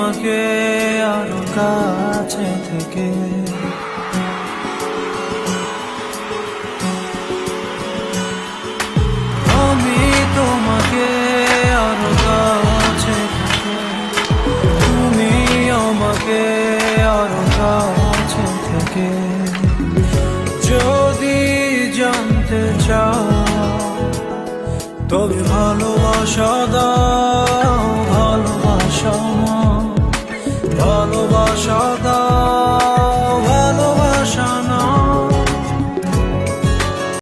তোমাকে আরো কাছে থেকে। আমি তোমাকে আরো কাছে থেকে, তুমি আমাকে আরো কাছে থেকে। যদি জানতে চাও তবে ভালোবাসা দাও।